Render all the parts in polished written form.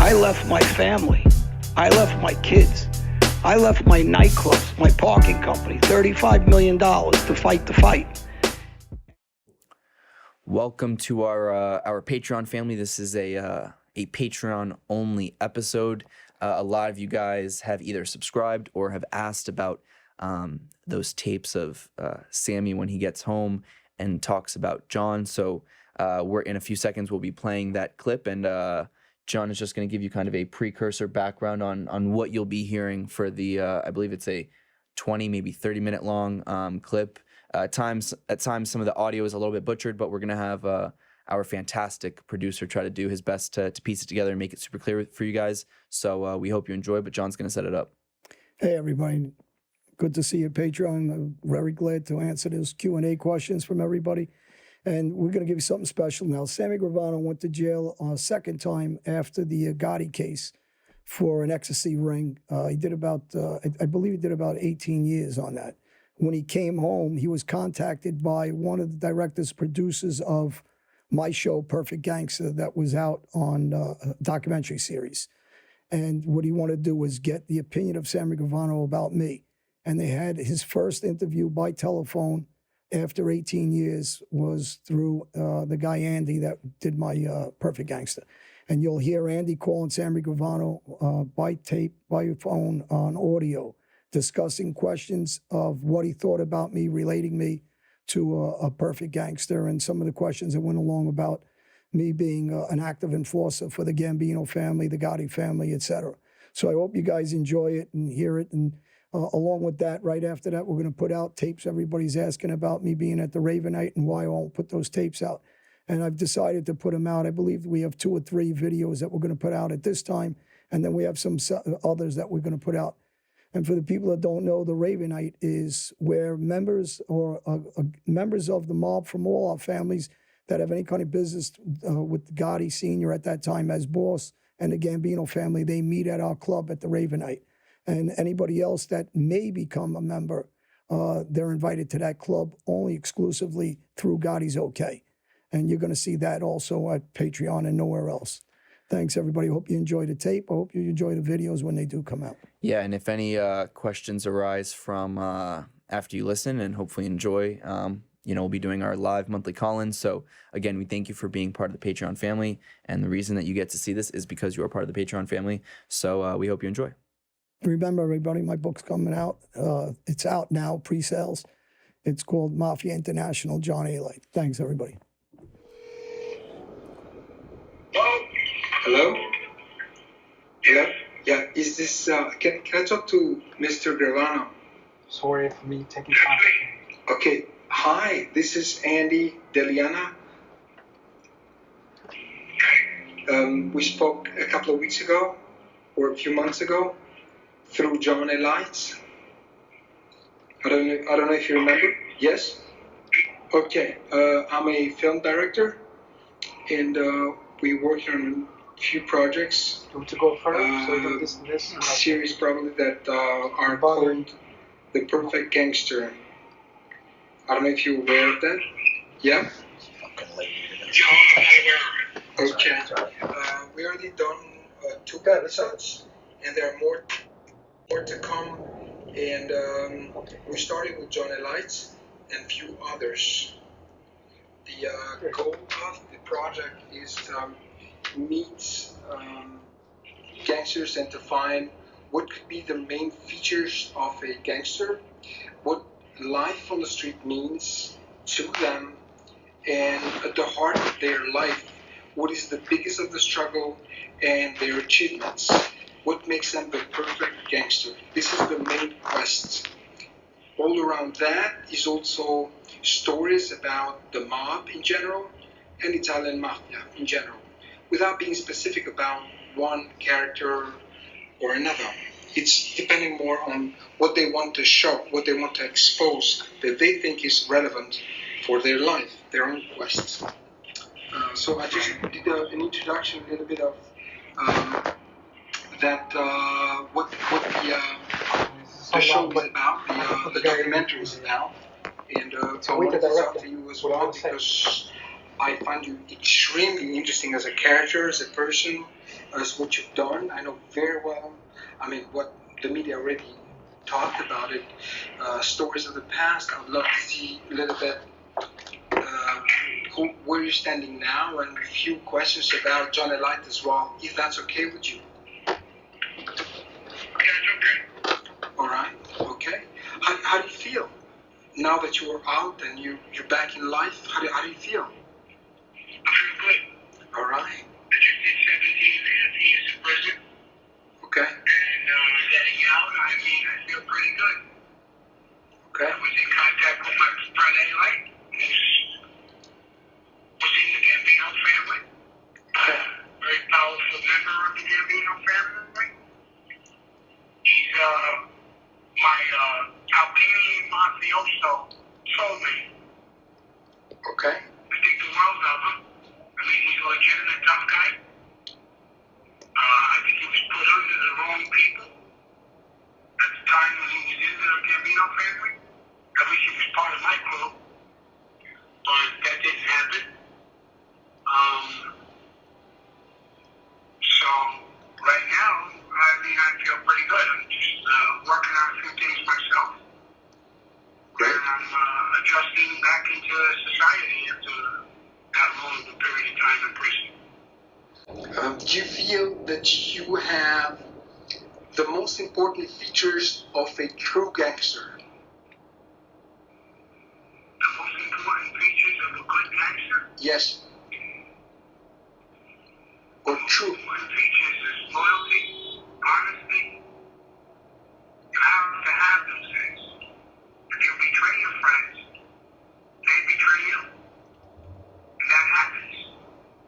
I left my family. I left my kids. I left my nightclubs, my parking company, $35 million to fight the fight. Welcome to our Patreon family. This is a Patreon only episode. A lot of you guys have either subscribed or have asked about those tapes of Sammy when he gets home and talks about John. So we're in a few seconds. We'll be playing that clip, and John is just going to give you kind of a precursor background on what you'll be hearing for the I believe it's a 20, maybe 30-minute long clip. At times, some of the audio is a little bit butchered, but we're going to have our fantastic producer try to do his best to piece it together and make it super clear for you guys. So we hope you enjoy, but John's going to set it up. Hey, everybody. Good to see you, Patreon. I'm very glad to answer those Q&A questions from everybody. And we're going to give you something special now. Sammy Gravano went to jail a second time after the Gotti case for an ecstasy ring. He did about, I believe he did about 18 years on that. When he came home, he was contacted by one of the directors, producers of my show, Perfect Gangster, that was out on a documentary series. And what he wanted to do was get the opinion of Sammy Gravano about me. And they had his first interview by telephone after 18 years was through the guy Andy that did my Perfect Gangster. And you'll hear Andy calling Sammy Gravano by tape, by phone, on audio, discussing questions of what he thought about me, relating me to a Perfect Gangster, and some of the questions that went along about me being an active enforcer for the Gambino family, the Gotti family, etc. So I hope you guys enjoy it and hear it. And along with that, right after that, we're going to put out tapes. Everybody's asking about me being at the Ravenite and why I won't put those tapes out. And I've decided to put them out. I believe we have 2 or 3 videos that we're going to put out at this time. And then we have some others that we're going to put out. And for the people that don't know, the Ravenite is where members or members of the mob from all our families that have any kind of business with Gotti Sr. at that time as boss and the Gambino family, they meet at our club at the Ravenite. And anybody else that may become a member, they're invited to that club only exclusively through Gotti's OK. And you're going to see that also at Patreon and nowhere else. Thanks, everybody. Hope you enjoy the tape. I hope you enjoy the videos when they do come out. Yeah, and if any questions arise from after you listen and hopefully enjoy, we'll be doing our live monthly call-ins. So again, we thank you for being part of the Patreon family. And the reason that you get to see this is because you are part of the Patreon family. So we hope you enjoy. Remember, everybody, my book's coming out. It's out now, pre-sales. It's called Mafia International, John A. Light. Thanks, everybody. Hello? Hello? Yeah, is this, can I talk to Mr. Gravano? Sorry for me taking time. Okay, hi, this is Andy Deliana. We spoke a couple of weeks ago, or a few months ago, through John A. Lights. I don't know if you remember. Yes? Okay, I'm a film director, and we work on a few projects. You want to go further? So this series probably that are called The Perfect Gangster. I don't know if you're aware of that. Yeah? fucking lady. Okay. We already done 2 episodes, and there are more to come. And we started with John A. Lights and few others. The goal of the project is to meet gangsters and to find what could be the main features of a gangster, what life on the street means to them, and at the heart of their life, what is the biggest of the struggle and their achievements. What makes them the perfect gangster? This is the main quest. All around that is also stories about the mob in general and Italian mafia in general, without being specific about one character or another. It's depending more on what they want to show, what they want to expose, that they think is relevant for their life, their own quest. So I just did an introduction, a little bit of what the show is about, the documentary is about, and I wanted to talk to you as well because I find you extremely interesting as a character, as a person, as what you've done. I know very well, I mean, what the media already talked about it, stories of the past. I would love to see a little bit where you're standing now and a few questions about John Elite as well, if that's okay with you. Yeah, it's okay. All right, okay. How do you feel now that you are out and you're back in life? How do you feel? I feel good. All right, I just did 17.5 years in prison, okay, and getting out, I mean, I feel pretty good. okay, I was in contact with my friend Eli, who was in the Gambino family. okay, Very powerful member of the Gambino family. He's my Albanian mafioso soulmate. okay, I think the world of him. I mean, he's a legitimate tough guy. I think he was put under the wrong people at the time when he was in the Gambino family. At least he was part of my crew, but that didn't happen. So right now, I mean, I feel pretty good. I'm just working on a few things myself. great. And I'm adjusting back into society after that long of a period of time in prison. Do you feel that you have the most important features of a true gangster? The most important features of a good gangster, Yes. Or true? important features is loyalty, honesty. You have to have those things. If you betray your friends, they betray you. And that happens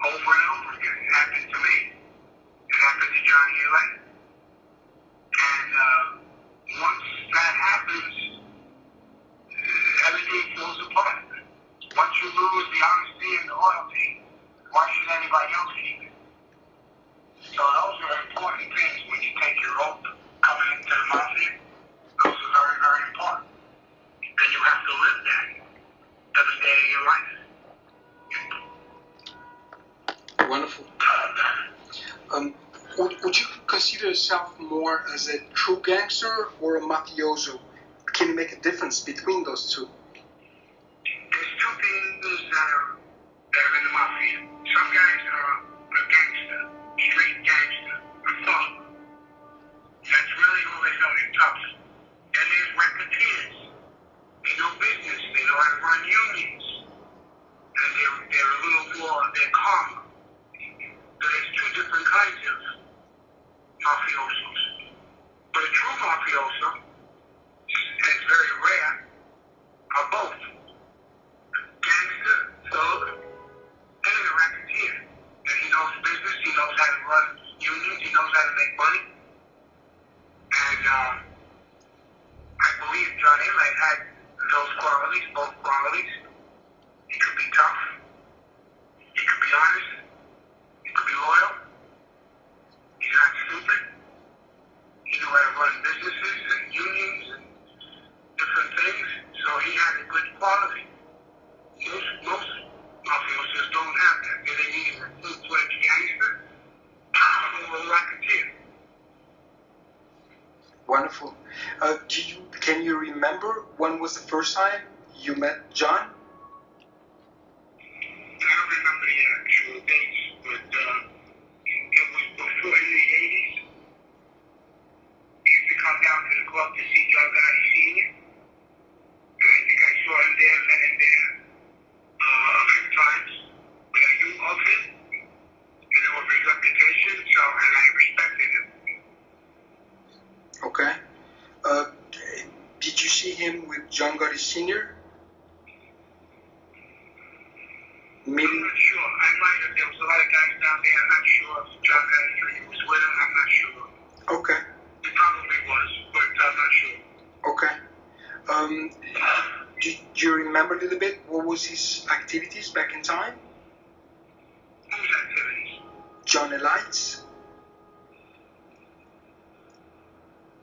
over and over again. It happened to me. It happened to Johnny Elite. And once that happens, everything falls apart. Once you lose the honesty and the loyalty, why should anybody else keep it? So those are important things when you take your oath coming into the mafia. Those are very, very important. And you have to live that every day of your life. Wonderful. Would you consider yourself more as a true gangster or a mafioso? Can you make a difference between those two? There's two things that are in the mafia. Some guys are a gangster, street gangster, a thug. That's really who they know they're tough. Then there's racketeers. They know business. They know how to run unions. And they're a little more, they're calmer. So there's two different kinds of mafiosos. But a true mafioso, and it's very rare, are both gangster, thug, and a racketeer. And he knows business, he knows how to run unions, he knows how to make money. And I believe John Elite had those qualities, both qualities. He could be tough, he could be honest, he could be loyal, he's not stupid. He knew how to run businesses and unions and different things, so he had a good quality. Most mafiosos don't have that. They're either a full-fledged gangster or a racketeer. Wonderful. Can you remember when was the first time you met John? I don't remember the actual dates, but it was before in the 80s. He used to come down to the club to see John Gotti Sr. And I think I saw him there, met him there a few times. But I knew of him, and knew of his reputation, so, and I respected him. Okay. Did you see him with John Gotti Sr.? I'm Maybe. not sure. I might have. There was a lot of guys down there. I'm not sure if John Gotti Jr. was with him. I'm not sure. Okay. He probably was, but I'm not sure. Okay. Do you remember a little bit what was his activities back in time? Whose activities? John Elite's?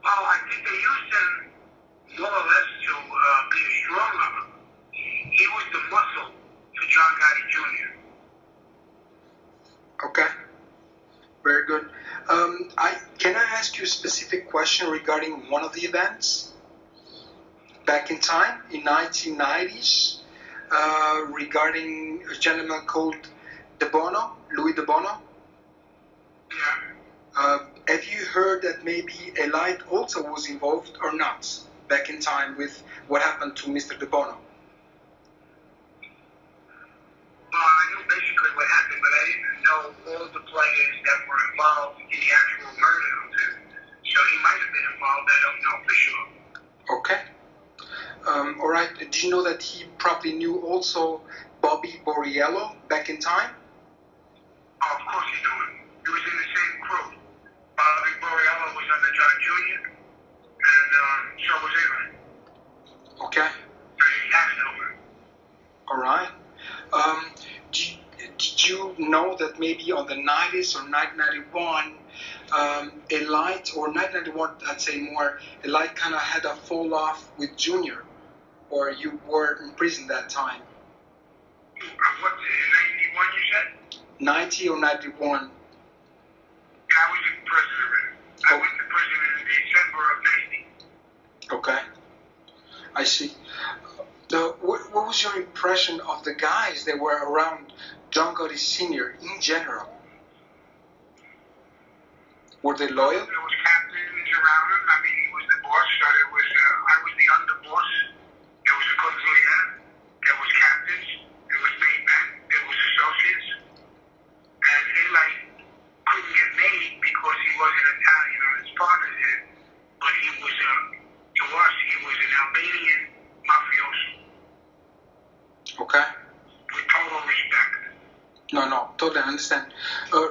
Well, I think they used him more or less to be a strong arm. He was the muscle for John Gotti Jr. Okay. Very good. Can I ask you a specific question regarding one of the events back in time in 1990s regarding a gentleman called Louis De Bono? Yeah. Have you heard that maybe a light also was involved or not back in time with what happened to Mr. De Bono? Well, I knew basically what happened, but I didn't know all the players that were involved in the actual murder of him. So he might have been involved, I don't know for sure. Okay. All right. Did you know that he probably knew also Bobby Borriello back in time? Oh, of course he knew him. He was in the same crew. Bobby Borriello was under John Jr., and so was Aaron. Okay. So he has to know him. All right. Did you know that maybe on the 90s or 1991, a light, or 1991, I'd say more, a light kind of had a fall off with Junior, or you were in prison that time? What, in 91 you said? 90 or 91? Yeah, I was in prison already. I went to prison in December of 90. Okay. I see. What was your impression of the guys that were around John Gotti Sr. in general? Were they loyal? There was captains around him. I mean, he was the boss, so there was, I was the underboss. There was a consigliere. There was captains. There was main men. There was associates. And Eli couldn't get made because he wasn't Italian on his father's end. But he was, to us, he was an Albanian mafioso. Okay. With total respect. No, totally understand.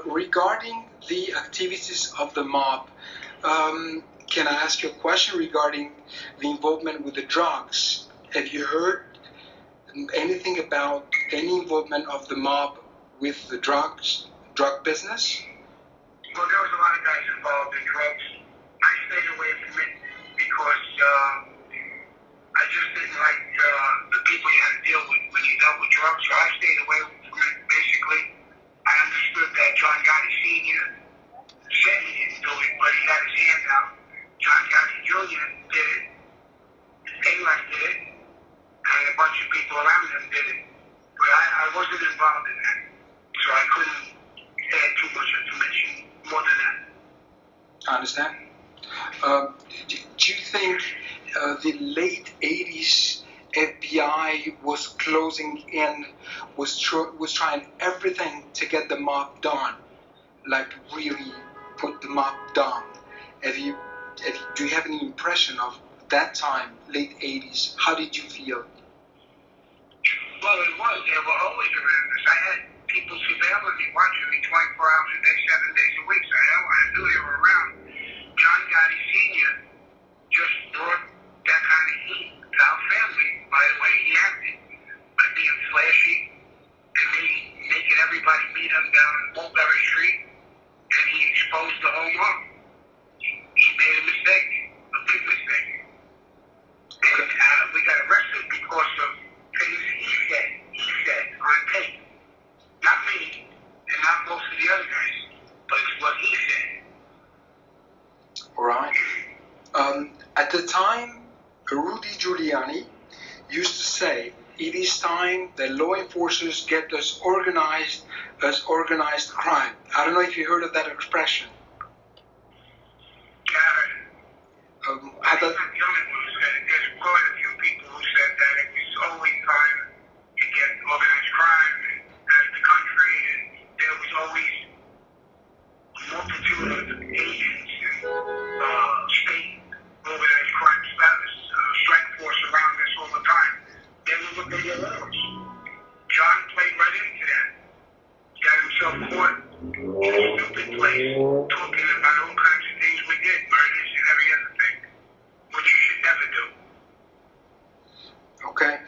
Regarding the activities of the mob, can I ask you a question regarding the involvement with the drugs? Have you heard anything about any involvement of the mob with the drug business? Well, there was a lot of guys involved in drugs. I stayed away from it because I just didn't like the people you had to deal with when you dealt with drugs. So I stayed away from it, basically. I understood that John Gotti Sr. said he didn't do it, but he had his hand out. John Gotti Jr. did it. Eli did it. And a bunch of people around him did it. But I wasn't involved in that. So I couldn't add too much information more than that. I understand. Do you think the late 80s FBI was closing in, was trying everything to get the mob done, like really put the mob down? Do you have any impression of that time, late 80s? How did you feel? Well, it was. They were always around us. I had people surveilling me, watching me 24 hours a day, 7 days a week. So I knew they were around. John Gotti Sr. just brought that kind of heat to our family by the way he acted, by being flashy and making everybody meet him down Mulberry Street, and he exposed the whole mob. He made a mistake, a big mistake. And we got arrested because of things he said on tape. Not me, and not most of the other guys, but it's what he said. All right. At the time, Rudy Giuliani used to say, it is time that law enforcers get as organized crime. I don't know if you heard of that expression. Yeah. I thought, I'm not the only one who said it. There's quite a few people who said that it was always time to get organized crime out of the country, and there was always a multitude of agents and state organized crime status, strike force around us all the time. They were what they were. John played right into that. Got himself caught in a stupid place, talking about all kinds of things we did, murders and every other thing, which you should never do. okay.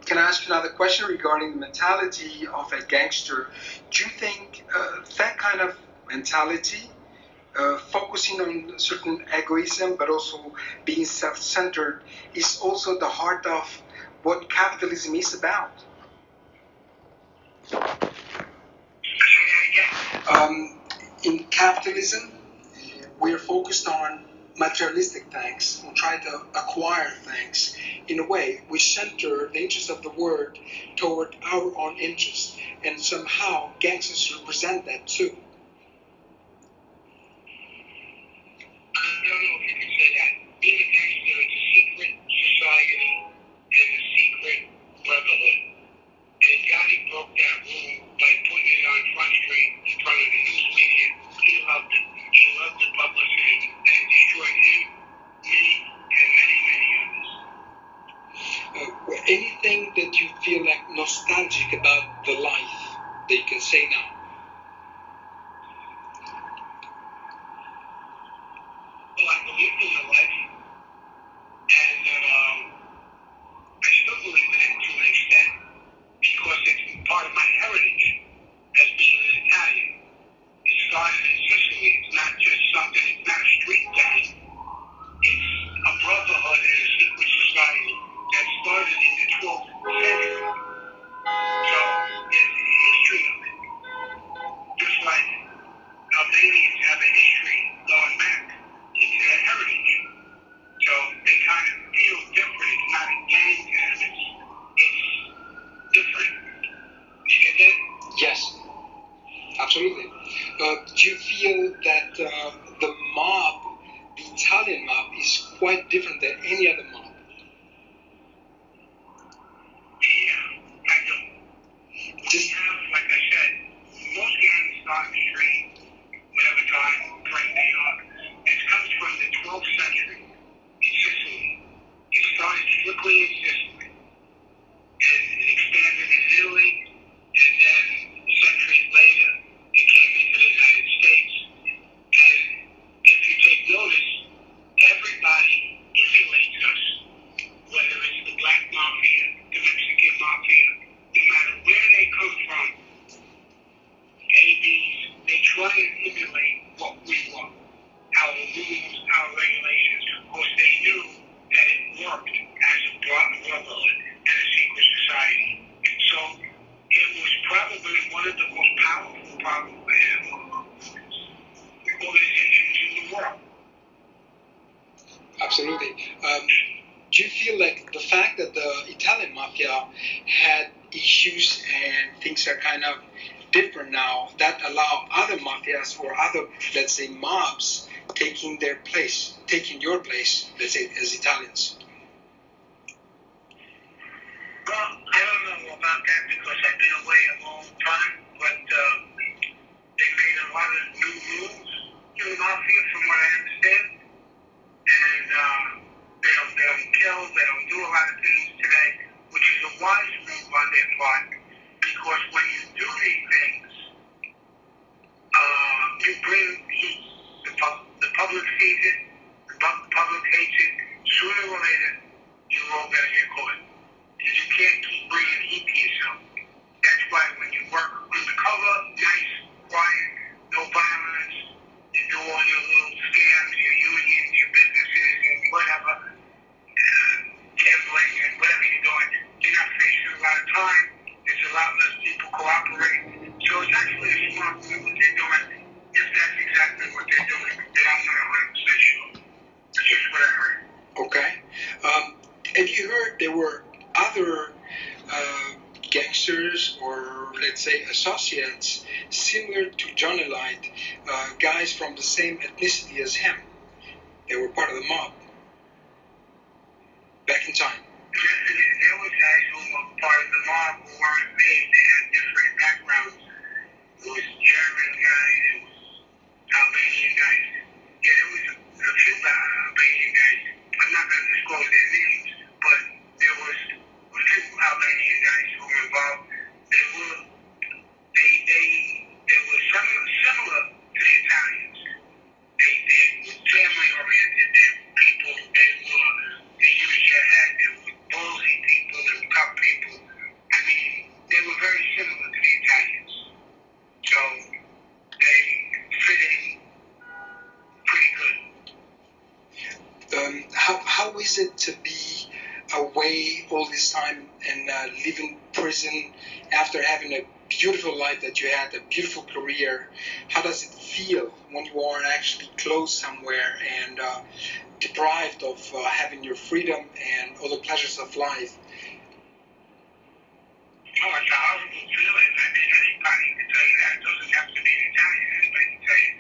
Can I ask you another question regarding the mentality of a gangster? Do you think that kind of mentality, focusing on certain egoism but also being self-centered, is also the heart of what capitalism is about? Say that again. in capitalism, we are focused on materialistic things and try to acquire things in a way we center the interest of the world toward our own interest, and somehow gangsters represent that too. I don't know if you can say that. Being a gangster is a secret society and a secret brotherhood. And Gotti broke that rule by putting it on Front Street in front of the news media. He loved it. He loved the publicity, and it destroyed him, me, and many, many others. Anything that you feel like nostalgic about the life that you can say now? Well, I believed in the life, and I still believe in it to an extent because it's part of my heritage as being an Italian. It started in Sicily. It's not just something, it's not a street gang. It's a brotherhood and a secret society that started in the 12th century. So there's a history of it. Just like Albanians have a history going back into their heritage. So they kind of feel different. It's not a gang to them. It's different. You get that? Yes, absolutely. Do you feel that the mob, the Italian mob, is quite different than any other mob? Yeah, I do. We have, like I said, most gangs start in the street, whatever time, frame they are. It comes from the 12th century in Sicily. It started strictly in Sicily, and it expanded in Italy, and then centuries later, it came into the United States. And if you take notice, everybody emulates us, whether it's the black mafia, the Mexican mafia, no matter where they come from, ABs, they try and emulate what we want, our rules, our regulations, because they knew that it worked as a brotherhood and a secret society. So it was probably one of the most powerful organizations in the world. Absolutely. Do you feel like the fact that the Italian mafia had issues and things are kind of different now, that allow other mafias or other, let's say, mobs taking your place, let's say, as Italians? Well, I don't know about that because I've been away a long time, but they made a lot of new rules in the mafia, from what I understand, and they don't kill, they don't do a lot of things today, which is a wise move on their part, because when you do these things, you bring heat. The public sees it, the public hates it. Sooner or later, you're all going to get caught. Because you can't keep bringing heat to yourself. That's why when you work undercover, nice, quiet, no violence, you do all your little scams, your unions, your businesses, and whatever, gambling and whatever you're doing, you're not facing a lot of time. There's a lot less people cooperate. So it's actually a smart move what they're doing, if that's exactly what they're doing. But I'm not 100% sure. That's just what I heard. Okay. Have you heard there were other gangsters or, let's say, associates similar to Johnny Light, guys from the same ethnicity as him? They were part of the mob back in time. There was guys who were part of the mob who weren't made. They had different backgrounds. There was German guys, there was Albanian guys. Yeah, there was a few Albanian guys. I'm not going to disclose their names, but there was a few Albanian guys who were involved. They were similar to the Italians. They were family oriented. They were people. They used your head. They were ballsy people. They were tough people. I mean, they were very similar to the Italians. So they fit in pretty good. How is it to be away all this time and live in prison after having a beautiful life that you had, a beautiful career. How does it feel when you are actually closed somewhere and deprived of having your freedom and all the pleasures of life? Oh, it's a horrible feeling. I mean, anybody can tell you that. It doesn't have to be an Italian. Anybody can tell you.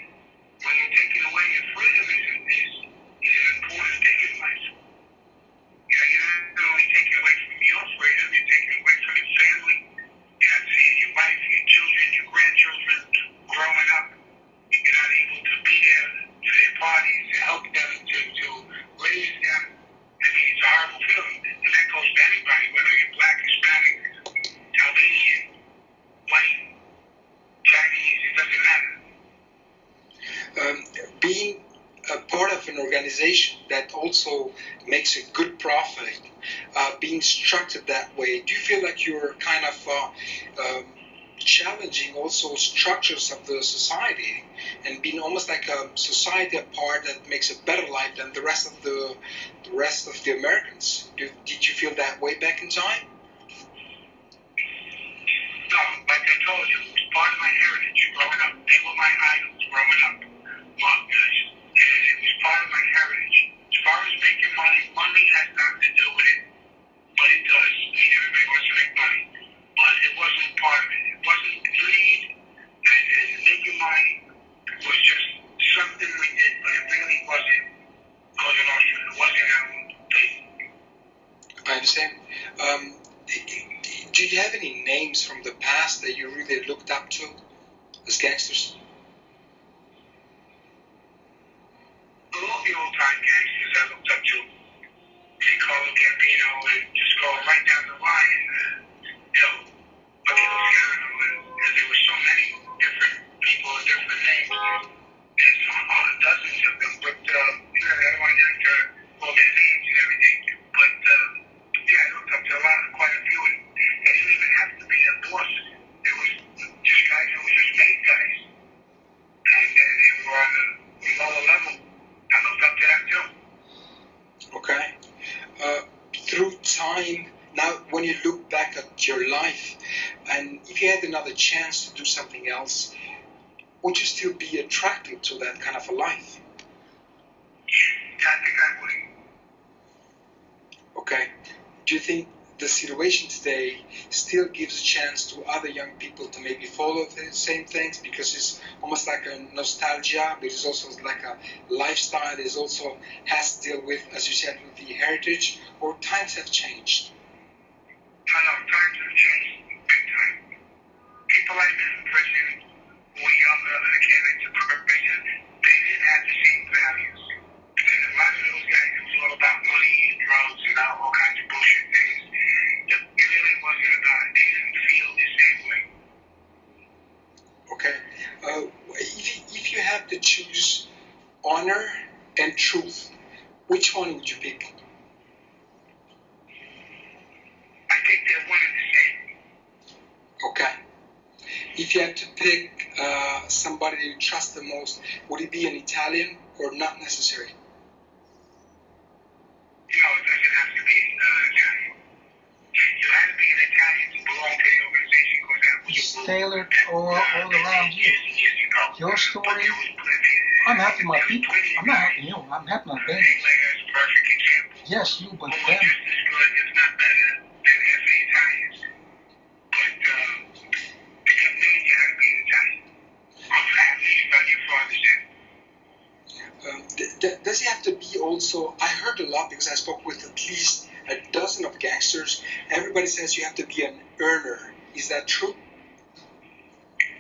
When you're taking away your freedom is an important thing in life. You know, you're not only taking away from your freedom, you're taking away from your family. You're not seeing your wife, your children, your grandchildren growing up. You're not able to be there for their parties, to help them, to raise them. I mean, it's a horrible feeling. And that goes to anybody, whether you're black, Hispanic, Albanian, white, Chinese, it doesn't matter. Being a part of an organization that also makes a good profit, being structured that way, do you feel like you're kind of challenging also structures of the society and being almost like a society apart that makes a better life than the rest of the Americans? Did you feel that way back in time? No, like I told you, it was part of my heritage growing up. They were my idols growing up. And it was part of my heritage. As far as making money, money has nothing to do with it, but it does. I mean, everybody wants to make money. But it wasn't part of it. It wasn't greed, and making money was just something we did, but it really wasn't Cosa Nostra. It wasn't our thing. I understand. Do you have any names from the past that you really looked up to as gangsters? All the old-time gangsters I looked up to, Gravano, and just go right down the line. Gravano, and there were so many different people with different names. There's dozens of them, but I don't want to get into all their names and everything. But I looked up to quite a few. And they didn't even have to be a boss. There was just guys who were just made guys, and they were on the lower level. I looked up to them too. Okay. Through time, now when you look back at your life, and if you had another chance to do something else, would you still be attracted to that kind of a life? Yeah, I think I would. Okay. Do you think the situation today still gives a chance to other young people to maybe follow the same things, because it's almost like a nostalgia, but it's also like a lifestyle. It also has to deal with, as you said, with the heritage, or times have changed? No, times have changed big time. People like this in prison who were younger and came into prison, they didn't have the same values. And a lot of those guys, it was all about money and drugs and all kinds of bullshit things. It really wasn't about, they didn't feel the same way. Okay. If you have to choose honor and truth, which one would you pick? I think they're one and the same. Okay. If you had to pick somebody you trust the most, would it be an Italian or not necessary? No, it doesn't have to be Italian. You have to be an Italian to belong to the organization, because that was It's tailored all around you. Your story. I'm helping my people. I'm not helping you. I'm helping my England babies. is a perfect example. Yes, you, but Who them. are just as good, if not better, than the Italians. But to get made, you have to be an Italian. At least on your father's end. Does it have to be also, I heard a lot because I spoke with at least a dozen of gangsters. Everybody says you have to be an earner. Is that true?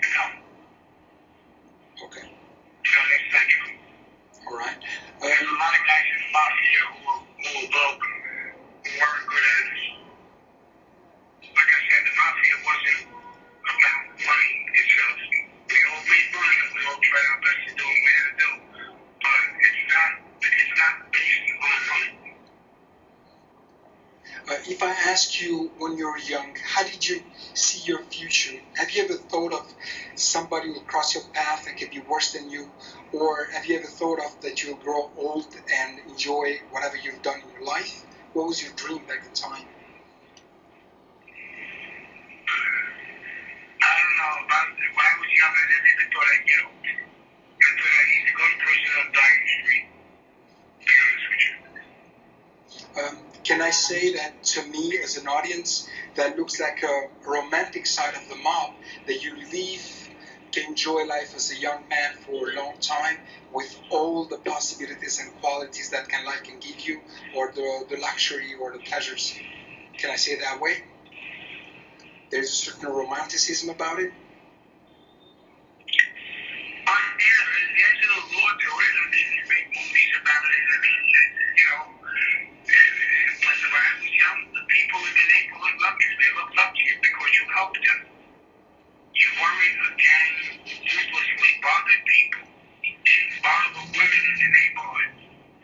No, Okay. that's not true. All right. There's a lot of guys in the mafia who were broke, who weren't good at it. Like I said, the mafia wasn't about money itself. We all made money and we all tried our best to do what we had to do. But it's not based on money. If I ask you when you were young, how did you see your future? Have you ever thought of somebody who will cross your path that could be worse than you? Or have you ever thought of that you'll grow old and enjoy whatever you've done in your life? What was your dream back in time? I don't when I was young, I never even thought I'd get older. I thought I'd either go to prison or die in the street. To be honest with you. Can I say that to me as an audience, that looks like a romantic side of the mob, that you leave to enjoy life as a young man for a long time with all the possibilities and qualities that life can give you, or the luxury or the pleasures. Can I say it that way? There's a certain romanticism about it. Yeah, there's a little more to it. I mean, you make movies about it. I mean, you know, when I was young, the people in the neighborhood loved you. They looked up to you because you helped them. You weren't a gang who ruthlessly bothered people. You bothered women in the neighborhood.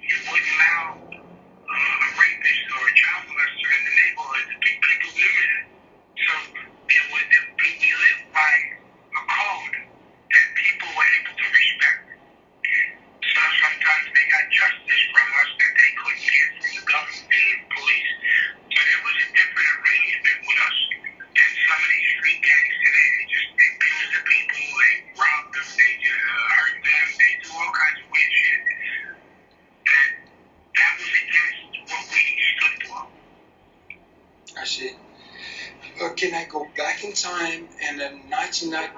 You wouldn't allow a rapist or a child molester in the neighborhood. The big people knew that. So we lived by a code that people were able to respect. So sometimes they got justice from us that they couldn't get from the government and the police. So there was a different arrangement with us than some of these street gangs today. They abuse the people, they rob them, they hurt them, they do all kinds of weird shit. That was against what we stood for. I see. Can I go back in time and then 1990? Let's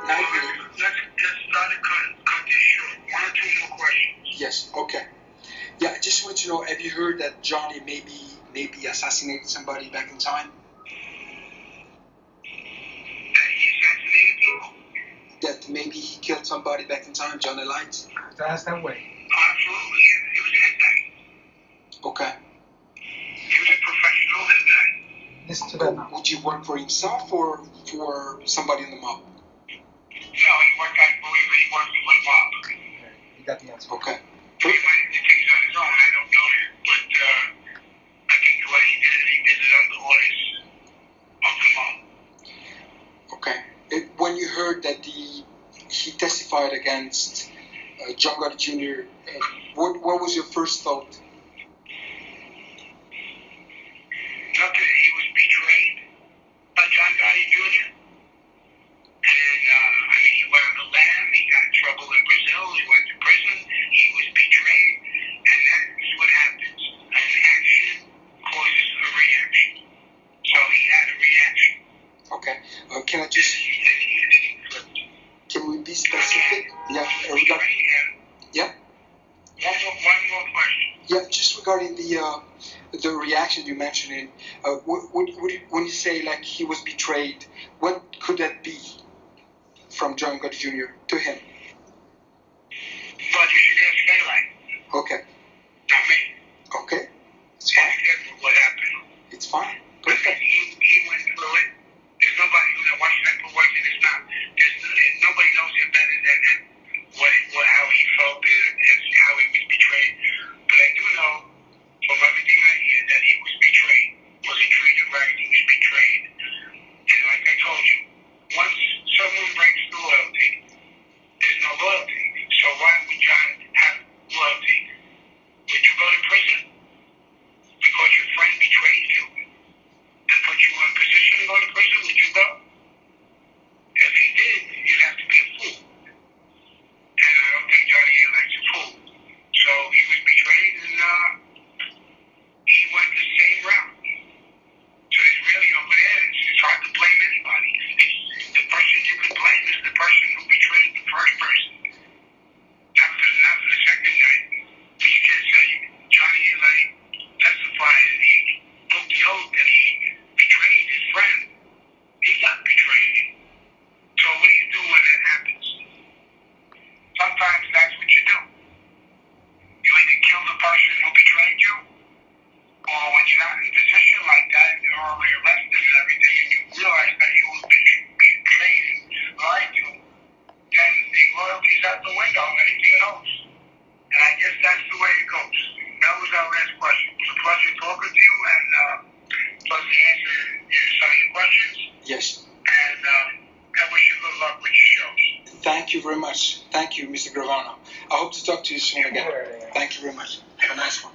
try to cut this short. One or two more questions. Yes. Okay. Yeah. I just want to know: have you heard that Johnny maybe assassinated somebody back in time? That he assassinated people? That maybe he killed somebody back in time, Johnny Light? That's that way. Absolutely, yeah. He was a hit guy. Okay. He was a professional hit guy. Listen to that now. Would you work for himself or for somebody in the mob? No, he worked for the mob. Okay, you got the answer. Okay. He might do things on his own, I don't know that. But I think what he did it under orders of the mob. Okay. When you heard that he testified against John Gotti Jr., what was your first thought? Nothing. He was betrayed by John Gotti Jr. And, I mean, he went on the lam, he got in trouble in Brazil, he went to prison, he was betrayed, and that's what happens. An action causes a reaction. So he had a reaction. Okay. Can I just... Can we be specific? Yeah. Betrayed him. Yeah. One more question. Yeah. Just regarding the reaction you mentioned, when you say like he was betrayed, what could that be from John Gotti Jr. to him? But you should ask Daylight, Okay. not me. Okay. It's fine. Ask him what happened. It's fine. But Perfect. he went through it. There's nobody who knows. Why should I put words in his mouth? Nobody knows him better than how he felt and how he was betrayed. But I do know from everything I hear that he was betrayed. Wasn't treated right. He was betrayed. And like I told you, once someone breaks the loyalty, there's no loyalty. So why would John have loyalty? Would you go to prison because your friend betrayed you and put you in a position to go to prison? Would you go? If he did, you'd have to be a fool. And I don't think Johnny A. likes a fool. So he was betrayed and he went the same route. So there's really over there, it's hard to blame anybody. The person you can blame is the person who betrayed the first person. Not for the second night. But you can't say Johnny A. testified and he broke the oath and he betrayed his friend. He got betrayed. So what do you do when that happens? Sometimes that's what you do. You either kill the person who betrayed you, or when you're not in a position like that, you're already arrested and everything, and you realize that you were betrayed and lied to, then the loyalty's out the window, anything else. And I guess that's the way it goes. That was our last question. It was a pleasure talking to you, and plus to answer some of your questions. Yes. And I wish you good luck with your shows. Thank you very much. Thank you, Mr. Gravano. I hope to talk to you soon again. Thank you very much. Have a nice one.